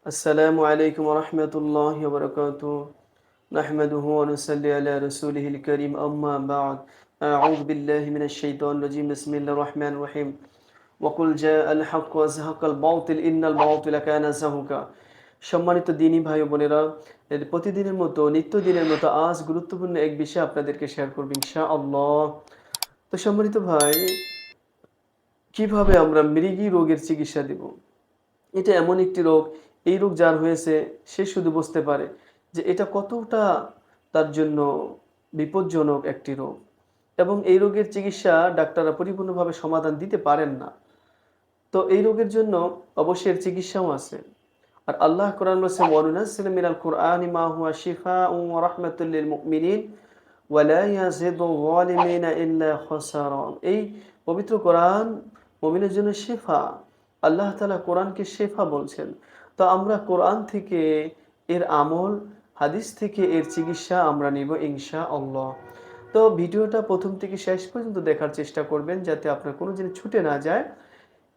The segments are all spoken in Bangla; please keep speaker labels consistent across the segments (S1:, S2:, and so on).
S1: السلام عليكم ورحمة الله وبركاته نحمده ونصلي على رسوله الكريم أما بعد أعوذ بالله من الشيطان الرجيم بسم الله الرحمن الرحيم وقل جاء الحق وزهق الباطل إن الباطل كان زهوقا সম্মানিত দিনী ভাই ও বোনেরা প্রতিদিনের মতো নিত্যদিনের মতো আজ গুরুত্বপূর্ণ এক বিষয় আপনাদেরকে শেয়ার করব ইনশাআল্লাহ। তো সম্মানিত ভাই, কিভাবে আমরা মৃগী রোগের চিকিৎসা দেব? এটা এমন একটি রোগ, এই রোগ যার হয়েছে সে শুধু বুঝতে পারে যে এটা কতটা তার জন্য বিপজ্জনক একটি রোগ, এবং এই রোগের চিকিৎসা ডাক্তাররা পরিপূর্ণভাবে সমাধান দিতে পারেন না। তো এই রোগের জন্য অবশ্যই এর চিকিৎসাও আছে। আর আল্লাহ কোরআন বলেছে, ওয়ানুনাজ্জিলু মিনাল কুরআনি মা হুয়া শিফাউন ওয়া রাহমাতুল লিল মুমিনিন ওয়া লা ইয়াজিদু যালিমিনা ইল্লা খাসারা। এই পবিত্র কোরআন মুমিনের জন্য শিফা। আল্লাহ তাআলা কোরআনকে শিফা বলছেন। তো আমরা কোরআন থেকে এর আমল, হাদিস থেকে এর চিকিৎসা আমরা নিব ইনশাআল্লাহ। তো ভিডিওটা প্রথম থেকে শেষ পর্যন্ত দেখার চেষ্টা করবেন যাতে আপনার কোনো জিনিস ছুটে না যায়।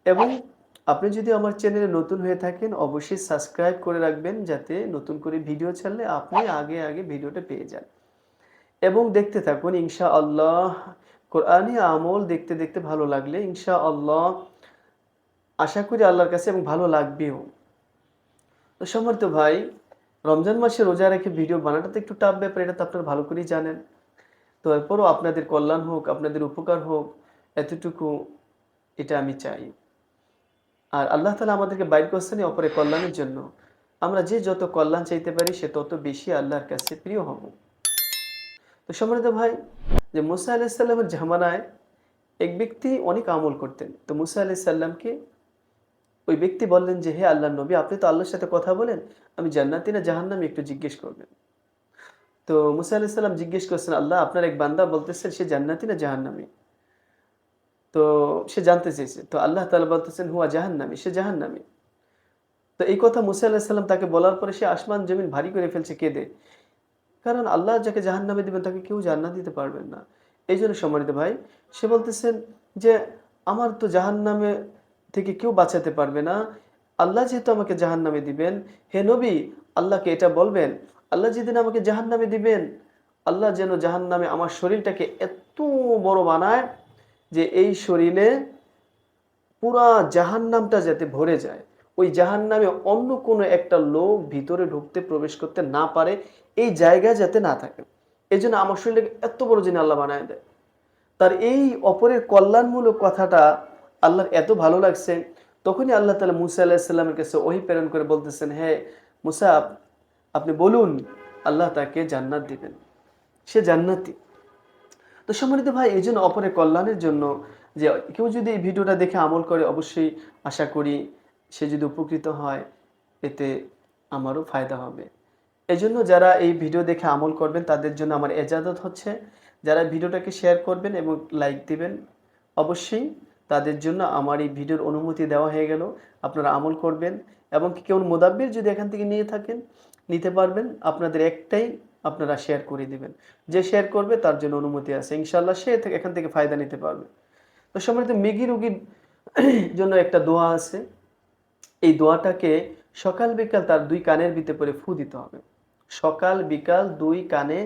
S1: এবং আপনি যদি আমার চ্যানেলে নতুন হয়ে থাকেন অবশ্যই সাবস্ক্রাইব করে রাখবেন যাতে নতুন করে ভিডিও ছাড়লে আপনি আগে আগে ভিডিওটা পেয়ে যান। এবং দেখতে থাকুন ইনশাআল্লাহ। কোরআনী আমল দেখতে দেখতে ভালো লাগলে ইনশাআল্লাহ আশা করি আল্লাহর কাছে এবং ভালো লাগবেও। তো সম্মানিত ভাই, রমজান মাসে রোজা রেখে ভিডিও বানাটা তো একটু টাফ ব্যাপার, এটা তো আপনারা ভালো করেই জানেন। তো এরপরও আপনাদের কল্যাণ হোক, আপনাদের উপকার হোক, এতটুকু এটা আমি চাই। আর আল্লাহ তাআলা আমাদেরকে বাইর করছেন অপরের কল্যাণের জন্য। আমরা যে যত কল্যাণ চাইতে পারি সে তত বেশি আল্লাহর কাছে প্রিয় হব। তো সম্মানিত ভাই, যে মুসা আলাইহিস সালামের জামানায় এক ব্যক্তি অনেক আমল করতেন। তো মুসা আলাইহিস সালামকে ওই ব্যক্তি বললেন যে, হে আল্লাহর নবী, আপনি তো আল্লাহর সাথে কথা বলেন, আমি জান্নাতি না জাহান্নামী একটু জিজ্ঞেস করবেন। তো মুসা আলাইহিস সালাম জিজ্ঞেস করছেন, আল্লাহ আপনার এক বান্দা বলতেছেন সে জান্নাতি না জাহান্নামী? তো সে জানতে চেয়েছে। তো আল্লাহ তাআলা বলতেছেন হুয়া জাহান্নামী, সে জাহান্নামী। তো এই কথা মুসা আলাইহিস সালাম তাকে বলার পরে সে আসমান জমিন ভারী করে ফেলছে কেঁদে। কারণ আল্লাহ যাকে জাহান্নামে দিবেন তাকে কেউ জান্নাত দিতে পারবেন না। এইজন্য সম্মানিত ভাই, সে বলতেছেন যে আমার তো জাহান্নামে থেকে কেউ বাঁচাতে পারবে না। আল্লাহ যেহেতু আমাকে জাহান্নামে দিবেন, হে নবী আল্লাহকে এটা বলবেন, আল্লাহ যেদিন আমাকে জাহান্নামে দিবেন, আল্লাহ যেন জাহান্নামে আমার শরীরটাকে এত বড় বানায় যে এই শরীরে পুরা জাহান্নামটা যাতে ভরে যায়। ওই জাহান্নামে অন্য কোনো একটা লোক ভিতরে ঢুকতে প্রবেশ করতে না পারে, এই জায়গা যাতে না থাকে। এজন্য আমার শরীরটাকে এত বড় যিনি আল্লাহ বানায় দেয়। তার এই অপরের কল্যাণমূলক কথাটা আল্লাহর এত ভালো লাগছে, তখনই আল্লাহ তাআলা মুসা আলাইহিস সালামের কাছে ওহী প্রেরণ করে বলতেছেন, হে মুসা, আপনি বলুন আল্লাহ তাকে জান্নাত দিবেন। সে জান্নাতি। তো সম্মানিত ভাই, এইজন্য অপরের কল্যাণের জন্য যে কেউ যদি এই ভিডিওটা দেখে আমল করে অবশ্যই আশা করি সে যদি উপকৃত হয় এতে আমারও ফায়দা হবে। এজন্য যারা এই ভিডিও দেখে আমল করবেন তাদের জন্য আমার এজাজত হচ্ছে, যারা ভিডিওটাকে শেয়ার করবেন এবং লাইক দিবেন অবশ্যই তাদের জন্য আমার এই ভিডিওর অনুমতি দেওয়া হয়ে গেল। আপনারা আমল করবেন এবং কেউ মুদাব্বির যদি এখান থেকে নিয়ে থাকেন নিতে পারবেন। আপনাদের একটাই, আপনারা শেয়ার করে দিবেন। যে শেয়ার করবে তার জন্য অনুমতি আছে ইনশাআল্লাহ, সে এখান থেকে ফায়দা নিতে পারবে। তো সম্মানিত, মৃগী রোগীর জন্য একটা দোয়া আছে। এই দোয়াটাকে সকাল বিকাল তার ২ কানের ভিতরে পরে ফু দিতে হবে। সকাল বিকাল ২ কানে,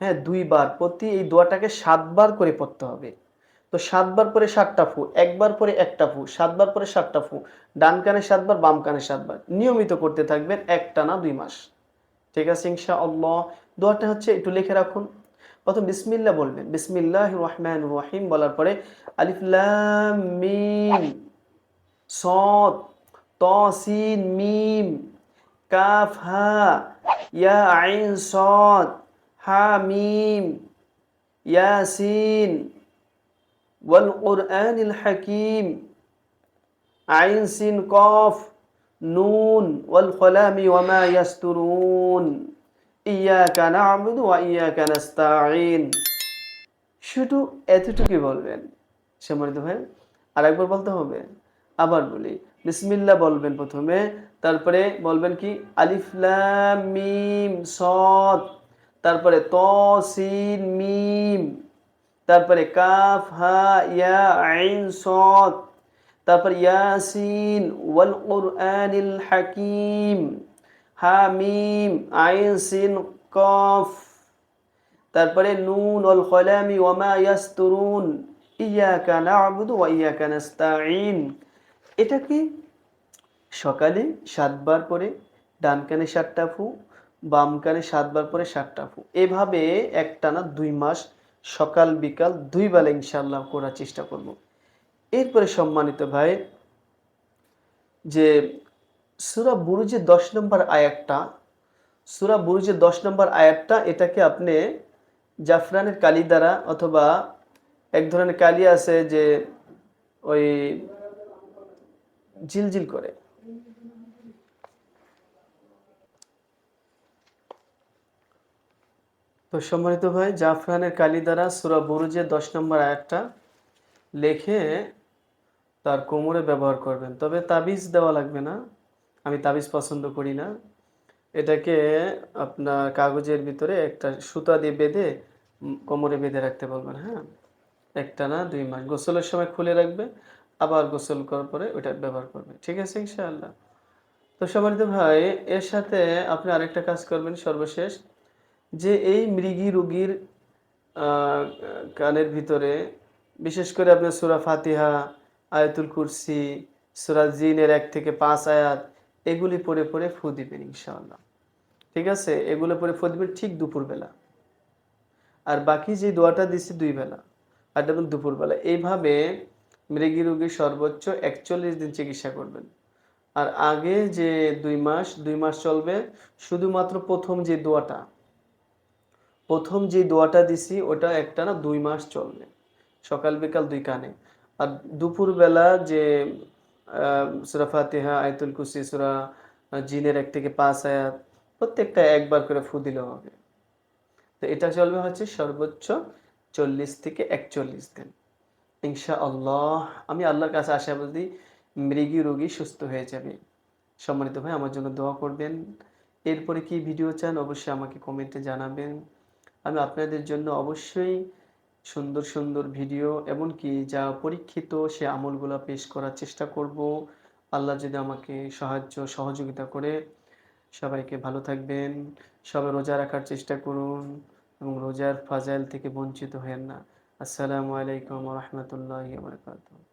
S1: হ্যাঁ ২ বার প্রতি এই দোয়াটাকে ৭ বার করে পড়তে হবে। তো ৭ বার পরে ৭ টা ফু, একবার পরে ১ টা ফু, ৭ বার পরে ৭ টা ফু। ডান কানে ৭ বার, বাম কানে ৭ বার। নিয়মিত করতে থাকবেন একটানা ২ মাস। ঠিক আছে ইনশাআল্লাহ। দোয়াটা হচ্ছে একটু লিখে রাখুন। প্রথম বিসমিল্লাহ বলবেন। বিসমিল্লাহির রহমানির রহিম বলার পরে আলিফ লাম মিম صاد طا سين ميم كاف ها يا عين صاد ها ميم ياسين والقرآن الحكيم عين سين قاف نون والقلم وما يسطرون إياك نعبد وإياك نستعين। শুধু এতটুকুই বলবেন সম্মানিত ভাই। আরেকবার বলতে হবে? আবার বলি, বিসমিল্লাহ বলবেন প্রথমে, তারপরে বলবেন কি আলিফ লাম মিম সদ, তারপরে ত সিন মিম, তারপরে কাফ হা ইয়া আইন সদ, তারপর ইয়াসিন ওয়াল কুরআনিল হাকিম, হামিম আইন সিন কফ, তারপরে নুন ওয়াল কলামি ওয়া মা ইয়াসতুরুন, ইয়াকা না'বুদু ওয়া ইয়াকা নাস্তাঈন। এটা কি সকালে ৭ বার পরে ডান কানে ৭টা ফু, বাম কানে ৭ বার পরে ৭টা ফু। এভাবে একটানা ২ মাস সকাল বিকাল ২ বেলা ইনশাআল্লাহ করার চেষ্টা করব। এরপরে সম্মানিত ভাই, যে সূরা বুরুজের ১০ নম্বর আয়াতটা, সূরা বুরুজের ১০ নম্বর আয়াতটা, এটাকে আপনি জাফরানের কালি দ্বারা, অথবা এক ধরনের কালি আছে যে ওই ঝিলঝিল করে, তো সম্মানিত ভাই, জাফরানের কালি দ্বারা সূরা বুরুজের ১০ নম্বর আয়াতটা লিখে তার কোমরে ব্যবহার করবেন। তবে তাবিজ দেওয়া লাগবে না, আমি তাবিজ পছন্দ করি না। এটাকে আপনার কাগজের ভিতরে একটা সুতা দিয়ে বেঁধে কোমরে বেঁধে রাখতে বলবেন, হ্যাঁ? একটানা ২ মাস। গোসলের সময় খুলে রাখবে, আবার গোসল করার পরে ওইটা ব্যবহার করবে। ঠিক আছে ইনশাআল্লাহ? তো সম্মানিত ভাই, এর সাথে আপনি আরেকটা কাজ করবেন সর্বশেষ, যে এই মৃগী রোগীর আ কানের ভিতরে বিশেষ করে আপনার সূরা ফাতিহা, আয়াতুল কুরসি, সূরা জিনের ১ থেকে ৫ আয়াত, এগুলি পড়ে, পড়ে ফু দিবেন ইনশাআল্লাহ। ঠিক আছে? এগুলো পড়ে ফু দিবেন ঠিক দুপুরবেলা। আর বাকি যে দোয়াটা দিছি ২ বেলা, আর এটা দুপুরবেলা। এইভাবে মৃগী রোগীর সর্বোচ্চ ৪১ দিন চিকিৎসা করবেন। আর আগে যে ২ মাস চলবে শুধুমাত্র ১ম যে দোয়াটা দিছি ওটা একটানা ২ মাস চলবে। সকাল বিকাল ২ কানে। আর দুপুরবেলা যে সূরা ফাতিহা, আয়াতুল কুরসি, সূরা জিনের ১ থেকে ৫ আয়াত, প্রত্যেকটা একবার করে ফু দিলেও হবে। তো এটা চলবে হচ্ছে সর্বোচ্চ ৪০ থেকে ৪১ দিন। ইনশাআল্লাহ আমি আল্লাহর কাছে আশাবাদী মৃগী রোগী সুস্থ হয়ে যাবে। সম্মানিত ভাই, আমার জন্য দোয়া করবেন। এরপরে কি ভিডিও চান অবশ্যই আমাকে কমেন্টে জানাবেন। আমি আপনাদের জন্য অবশ্যই সুন্দর, সুন্দর ভিডিও, এমনকি যা পরীক্ষিত সে আমলগুলা পেশ করার চেষ্টা করব। আল্লাহ যদি আমাকে সহযোগিতা করে। সবাইকে ভালো থাকবেন। সবাই রোজা রাখার চেষ্টা করুন এবং রোজার ফাজাইল থেকে বঞ্চিত হয়েন না। আসসালামু আলাইকুম ওয়া রাহমাতুল্লাহি ওয়া বারাকাতুহু।